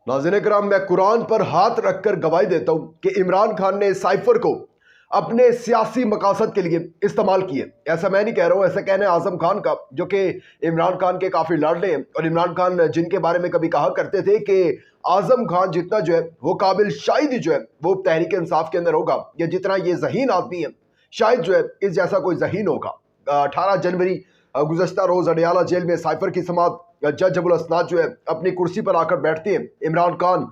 नाज़रीन किराम, मैं कुरान पर हाथ रखकर गवाही देता हूं कि इमरान खान ने साइफर को अपने सियासी मकासद के लिए इस्तेमाल किए। ऐसा मैं नहीं कह रहा हूं, ऐसा कहना है आजम खान का, जो कि इमरान खान के काफी लाडले हैं। और इमरान खान जिनके बारे में कभी कहा करते थे कि आजम खान जितना जो है वो काबिल शायद ही जो है वो तहरीक इंसाफ के अंदर होगा, या जितना ये जहीन आदमी है शायद जो है इस जैसा कोई जहीन होगा। 18 जनवरी गुज़श्ता रोज अडियाला जेल में साइफर की समात जज अबुल असनाद जो है अपनी कुर्सी पर आकर बैठते हैं। इमरान खान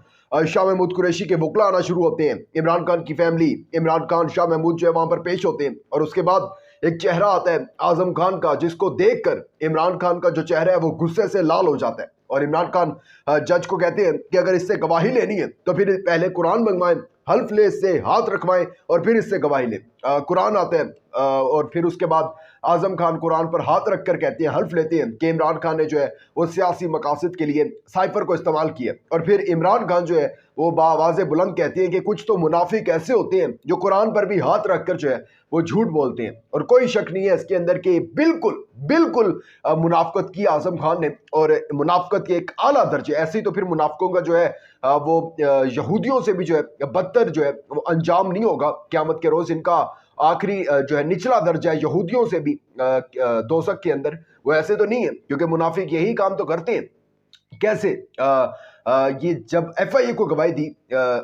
शाह महमूद कुरैशी के वकला आना शुरू होते हैं। इमरान खान की फैमिली, इमरान खान, शाह महमूद जो है वहां पर पेश होते हैं। और उसके बाद एक चेहरा आता है आजम खान का, जिसको देखकर इमरान खान का जो चेहरा है वो गुस्से से लाल हो जाता है। और इमरान खान जज को कहते हैं कि अगर इससे गवाही लेनी है तो फिर पहले कुरान मंगवाएं, हल्फ ले, इससे हाथ रखवाएं और फिर इससे गवाही लें। कुरान आता है और फिर उसके बाद आजम खान कुरान पर हाथ रखकर कहते हैं, हल्फ लेते हैं कि इमरान खान ने जो है वो सियासी मकासद के लिए साइफर को इस्तेमाल किया। और फिर इमरान खान जो है वो बावाज़े बुलंद कहते हैं कि कुछ तो मुनाफिक ऐसे होते हैं जो कुरान पर भी हाथ रखकर जो है वो झूठ बोलते हैं। और कोई शक नहीं है इसके अंदर कि बिल्कुल बिल्कुल मुनाफकत की आजम खान ने, और मुनाफकत के एक आला दर्जे। ऐसे ही तो फिर मुनाफकों का जो है वो यहूदियों से भी जो है बदतर जो है वो अंजाम नहीं होगा क़यामत के रोज। इनका आखिरी जो है निचला दर्जा है यहूदियों से भी दोज़ख के अंदर। वो ऐसे तो नहीं है, क्योंकि मुनाफिक यही काम तो करते हैं। कैसे ये जब एफआईए को गवाही दी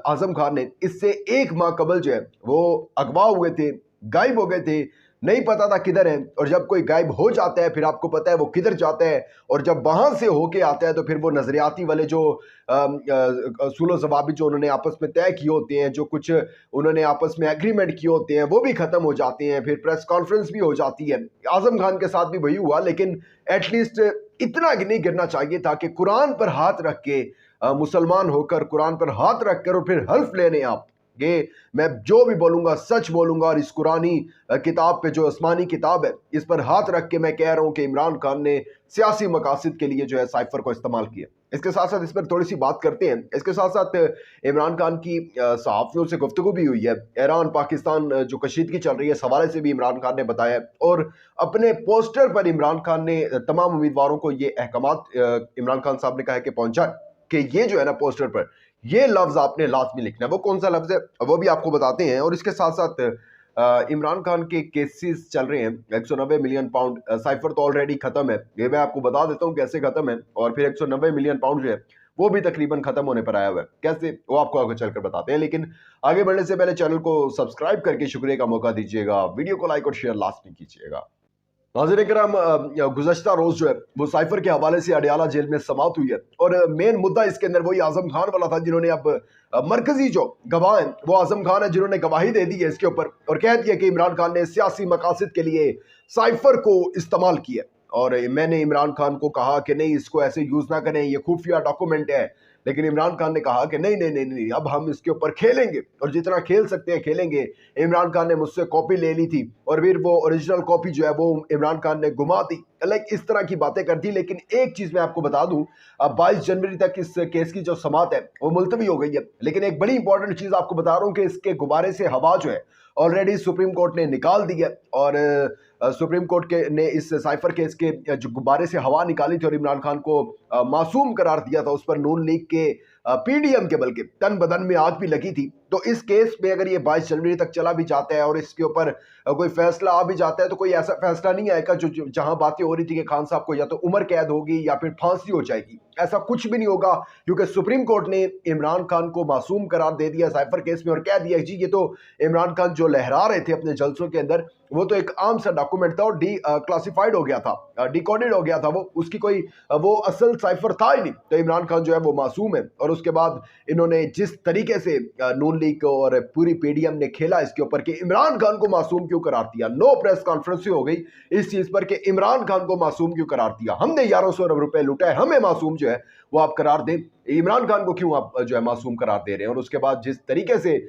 आजम खान ने, इससे एक माह कबल जो है वो अगवा हुए थे, गायब हो गए थे, नहीं पता था किधर है। और जब कोई गायब हो जाता है फिर आपको पता है वो किधर जाता है। और जब वहां से होके आता है तो फिर वो नजरियाती वाले जो सूलो जवाबी जो उन्होंने आपस में तय किए होते हैं, जो कुछ उन्होंने आपस में एग्रीमेंट किए होते हैं, वो भी खत्म हो जाते हैं। फिर प्रेस कॉन्फ्रेंस भी हो जाती है। आजम खान के साथ भी वही हुआ, लेकिन एटलीस्ट इतना नहीं गिरना चाहिए था कि कुरान पर हाथ रख के मुसलमान होकर, कुरान पर हाथ रखकर और फिर हल्फ लेने आप, ये मैं जो भी बोलूंगा सच बोलूंगा। और इस कुरानी किताब पे, जो आसमानी किताब है, इस पर हाथ रख के मैं कह रहा हूं कि इमरान खान ने सियासी मकासद के लिए जो है साइफर को इस्तेमाल किया। इसके साथ साथ इस पर थोड़ी सी बात करते हैं। इसके साथ साथ इमरान खान की सहाफ़ियों से गुफ्तगू भी हुई है। ईरान पाकिस्तान जो कशीदगी चल रही है इस हवाले से भी इमरान खान ने बताया है। और अपने पोस्टर पर इमरान खान ने तमाम उम्मीदवारों को ये अहकामात इमरान खान साहब ने कहा कि पहुंचा कि ये जो है ना पोस्टर पर ये लफ्ज आपने लाजमी लिखना है। वो कौन सा लफ्ज है वो भी आपको बताते हैं। और इसके साथ साथ इमरान खान के केसेस चल रहे हैं 190 मिलियन पाउंड। साइफर तो ऑलरेडी खत्म है, ये मैं आपको बता देता हूँ कैसे खत्म है। और फिर 190 मिलियन पाउंड जो है वो भी तकरीबन खत्म होने पर आया हुआ है। कैसे, वो आपको आगे चलकर बताते हैं। लेकिन आगे बढ़ने से पहले चैनल को सब्सक्राइब करके शुक्रिया का मौका दीजिएगा, वीडियो को लाइक और शेयर लास्ट में कीजिएगा। नाज़रीन किराम, गुज़श्ता रोज जो है वो साइफर के हवाले से अडियाला जेल में समात हुई है। और मेन मुद्दा इसके अंदर वही आजम खान वाला था, जिन्होंने अब मरकजी जो गवाह हैं वो आजम खान है, जिन्होंने गवाही दे दी है इसके ऊपर और कह दिया कि इमरान खान ने सियासी मकासद के लिए साइफर को इस्तेमाल किया। और मैंने इमरान खान को कहा कि नहीं, इसको ऐसे यूज ना करें, ये खुफिया डॉक्यूमेंट है। लेकिन इमरान खान ने कहा कि नहीं नहीं नहीं नहीं, अब हम इसके ऊपर खेलेंगे और जितना खेल सकते हैं खेलेंगे। इमरान खान ने मुझसे कॉपी ले ली थी और फिर वो ओरिजिनल कॉपी जो है वो इमरान खान ने घुमा दी, लाइक इस तरह की बातें कर दी। लेकिन एक चीज मैं आपको बता दूं, अब 22 जनवरी तक इस केस की जो समात है वो मुलतवी हो गई है। लेकिन एक बड़ी इंपॉर्टेंट चीज आपको बता रहा हूं कि इसके गुब्बारे से हवा जो है ऑलरेडी सुप्रीम कोर्ट ने निकाल दी है। और सुप्रीम कोर्ट के ने इस साइफर केस के जो गुब्बारे से हवा निकाली थी और इमरान खान को मासूम करार दिया था, उस पर नून लीग के पीडीएम के बल्कि तन बदन में आग भी लगी थी। तो इस केस में अगर ये 22 जनवरी तक चला भी जाता है और इसके ऊपर कोई फैसला आ भी जाता है, तो कोई ऐसा फैसला नहीं आएगा जो जहां बातें हो रही थी कि खान साहब को या तो उम्र कैद होगी या फिर फांसी हो जाएगी। ऐसा कुछ भी नहीं होगा, क्योंकि सुप्रीम कोर्ट ने इमरान खान को मासूम करार दे दिया साइफर केस में और कह दिया जी ये तो इमरान खान जो लहरा रहे थे अपने जलसों के अंदर वो तो एक आम सा डॉक्यूमेंट था और क्लासिफाइड हो गया था, डिकोडेड हो गया था, वो उसकी कोई वो असल साइफर था ही नहीं। तो इमरान खान जो है वो मासूम है। और उसके बाद इन्होंने जिस तरीके से नून लीग और पूरी पीडीएम ने खेला इसके ऊपर कि इमरान खान को मासूम क्यों करार दिया, नो प्रेस कॉन्फ्रेंस हो गई इस चीज पर कि इमरान खान को मासूम क्यों करार दिया, हमने 1100 अरब रुपए लूटा है, हमें मासूम जो है वो आप करार दें, इमरान खान को क्यों आप जो है मासूम करार दे रहे हैं। और उसके बाद जिस तरीके से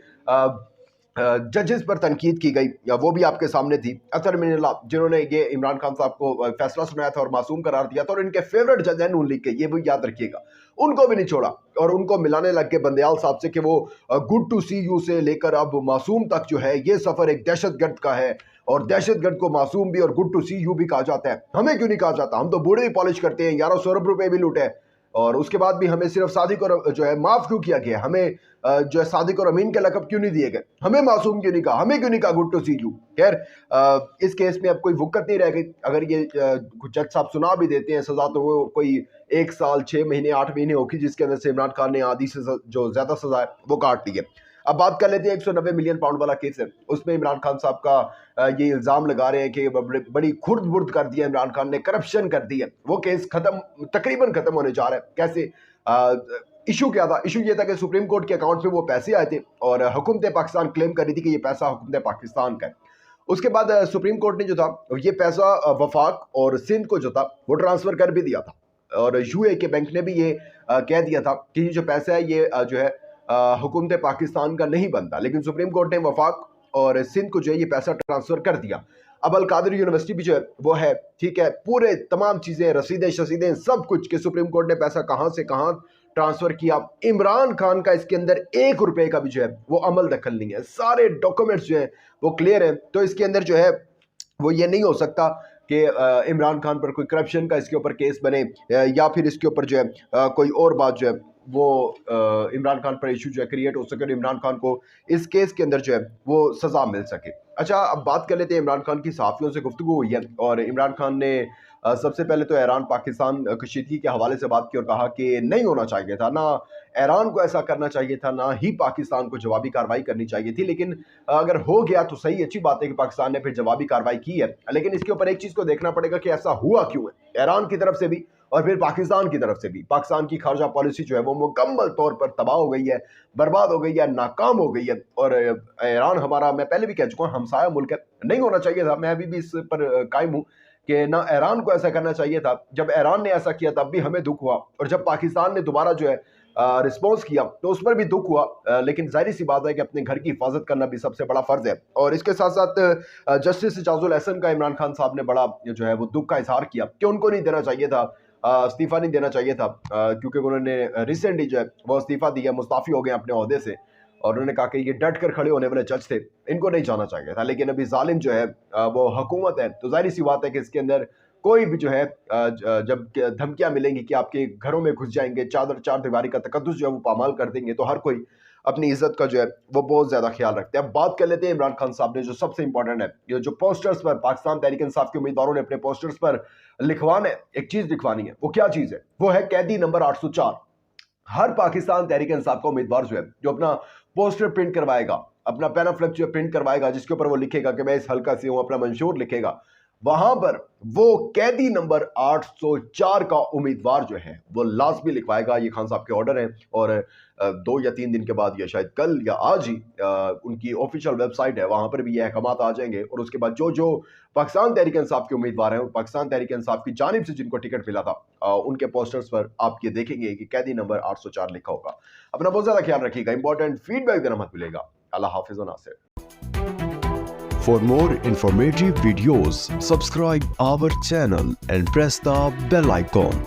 जजेस पर तनकीद की गई वो भी आपके सामने थी। अतर मिनल्ला जिन्होंने ये इमरान खान साहब को फैसला सुनाया था और मासूम करार दिया था, और इनके फेवरेट जज हैं नून लीग के, ये भी याद रखिएगा, उनको भी नहीं छोड़ा और उनको मिलाने लग गए बंदयाल साहब से कि वो गुड टू सी यू से लेकर अब मासूम तक जो है ये सफर एक दहशतगर्द का है। और दहशतगर्द को मासूम भी और गुड टू सी यू भी कहा जाता है, हमें क्यों नहीं कहा जाता, हम तो बूढ़े भी पॉलिश करते हैं, 1100 अरब रुपए भी लूटे। और उसके बाद भी हमें सिर्फ सादिक और जो है माफ क्यों किया गया, हमें जो है सादिक और अमीन के लकब क्यों नहीं दिए गए, हमें मासूम क्यों नहीं कहा, हमें क्यों नहीं कहा गुड टू सी यू। खैर इस केस में अब कोई वुक्कत नहीं रह गई। अगर ये जज साहब सुना भी देते हैं सजा, तो वो कोई 1 साल 6 महीने 8 महीने होगी, जिसके अंदर से इमरान खान ने आधी से जो ज्यादा सजा है वो काट ली है। अब बात कर लेते हैं 190 मिलियन पाउंड वाला केस है, उसमें इमरान खान साहब का ये इल्जाम लगा रहे हैं कि बड़ी खुर्द बुर्द कर दिया इमरान खान ने, करप्शन कर दी है। वो केस तकरीबन खत्म होने जा रहा है। कैसे? इशू क्या था? इशू ये था कि सुप्रीम कोर्ट के अकाउंट में वो पैसे आए थे और हुकूमत पाकिस्तान क्लेम कर रही थी कि ये पैसा हुकूमत पाकिस्तान का है। उसके बाद सुप्रीम कोर्ट ने जो था ये पैसा वफाक और सिंध को जो था वो ट्रांसफर कर भी दिया था, और यूए के बैंक ने भी ये कह दिया था कि ये जो पैसा है ये जो है हुकूमत पाकिस्तान का नहीं बनता। लेकिन सुप्रीम कोर्ट ने वफाक और सिंध को जो है ये पैसा ट्रांसफर कर दिया। अब अल कादिर यूनिवर्सिटी भी जो है वो है, ठीक है, पूरे तमाम चीजें रसीदें सब कुछ कि सुप्रीम कोर्ट ने पैसा कहां से कहां ट्रांसफर किया। इमरान खान का इसके अंदर 1 रुपए का भी जो है वो अमल दखल नहीं है, सारे डॉक्यूमेंट्स जो है वो क्लियर है। तो इसके अंदर जो है वो ये नहीं हो सकता कि इमरान खान पर कोई करप्शन का इसके ऊपर केस बने या फिर इसके ऊपर जो है कोई और बात जो है वो इमरान खान पर इशू जो है क्रिएट हो सके और इमरान खान को इस केस के अंदर जो है वो सजा मिल सके। अच्छा, अब बात कर लेते हैं इमरान खान की सहाफ़ियों से गुफ्तगू हुई है और इमरान खान ने सबसे पहले तो ईरान पाकिस्तान कशीदगी के हवाले से बात की और कहा कि नहीं होना चाहिए था, ना ईरान को ऐसा करना चाहिए था, ना ही पाकिस्तान को जवाबी कार्रवाई करनी चाहिए थी। लेकिन अगर हो गया तो सही, अच्छी बात है कि पाकिस्तान ने फिर जवाबी कार्रवाई की है। लेकिन इसके ऊपर एक चीज़ को देखना पड़ेगा कि ऐसा हुआ क्यों है, ईरान की तरफ से भी और फिर पाकिस्तान की तरफ से भी। पाकिस्तान की खारजा पॉलिसी जो है वो मुकम्मल तौर पर तबाह हो गई है, बर्बाद हो गई है, नाकाम हो गई है। और ईरान हमारा, मैं पहले भी कह चुका हूँ, हमसाया मुल्क है, नहीं होना चाहिए था। मैं अभी भी इस पर कायम हूँ कि ना ईरान को ऐसा करना चाहिए था। जब ईरान ने ऐसा किया तब भी हमें दुख हुआ, और जब पाकिस्तान ने दोबारा जो है रिस्पॉन्स किया तो उस पर भी दुख हुआ। लेकिन जाहिर सी बात है कि अपने घर की हिफाजत करना भी सबसे बड़ा फर्ज है। और इसके साथ साथ जस्टिस इजाजुल एहसन का इमरान खान साहब ने बड़ा जो है वो दुख का इजहार किया कि उनको नहीं देना चाहिए था, इस्तीफा नहीं देना चाहिए था, क्योंकि उन्होंने रिसेंटली जो है वो इस्तीफा दिया, मुस्ताफी हो गए अपने ओहदे से। और उन्होंने कहा कि ये डट कर खड़े होने वाले जज थे, इनको नहीं जाना चाहिए था। लेकिन अभी जालिम जो है वो हुकूमत है, तो जाहिर सी बात है कि इसके अंदर कोई भी जो है जब धमकियां मिलेंगी कि आपके घरों में घुस जाएंगे, चार दीवारी का तकद्दुस जो है वो पामाल कर देंगे, तो हर कोई अपनी इज्जत का जो है वो बहुत ज्यादा ख्याल रखते हैं। अब बात कर लेते हैं इमरान खान साहब ने जो सबसे इंपॉर्टेंट है, ये जो पोस्टर्स पर पाकिस्तान तहरीक इंसाफ के उम्मीदवारों ने अपने पोस्टर्स पर लिखवाना है, एक चीज लिखवानी है। वो क्या चीज है? वो है कैदी नंबर 804। हर पाकिस्तान तहरीक इंसाफ का उम्मीदवार जो है जो अपना पोस्टर प्रिंट करवाएगा, अपना पैनाफ्लेक्स जो प्रिंट करवाएगा, जिसके ऊपर वो लिखेगा कि मैं इस हल्का से हूं, अपना मंशूर लिखेगा, वहां पर वो कैदी नंबर 804 का उम्मीदवार जो है वो लाजमी लिखवाएगा। ये खान साहब के ऑर्डर हैं और 2 या 3 दिन के बाद या शायद कल या आज ही उनकी ऑफिशियल वेबसाइट है, वहां पर भी ये अहकामात आ जाएंगे। और उसके बाद जो पाकिस्तान तहरीक इंसाफ के उम्मीदवार हैं, पाकिस्तान तहरीक इंसाफ की जानिब से जिनको टिकट मिला था, उनके पोस्टर्स पर आप ये देखेंगे कि कैदी नंबर 804 लिखा होगा। अपना बहुत ज्यादा ख्याल रखिएगा, इंपॉर्टेंट फीडबैक देना मत भूलिएगा। अल्लाह हाफिज़ व Nasir. For more informative videos, subscribe our channel and press the bell icon.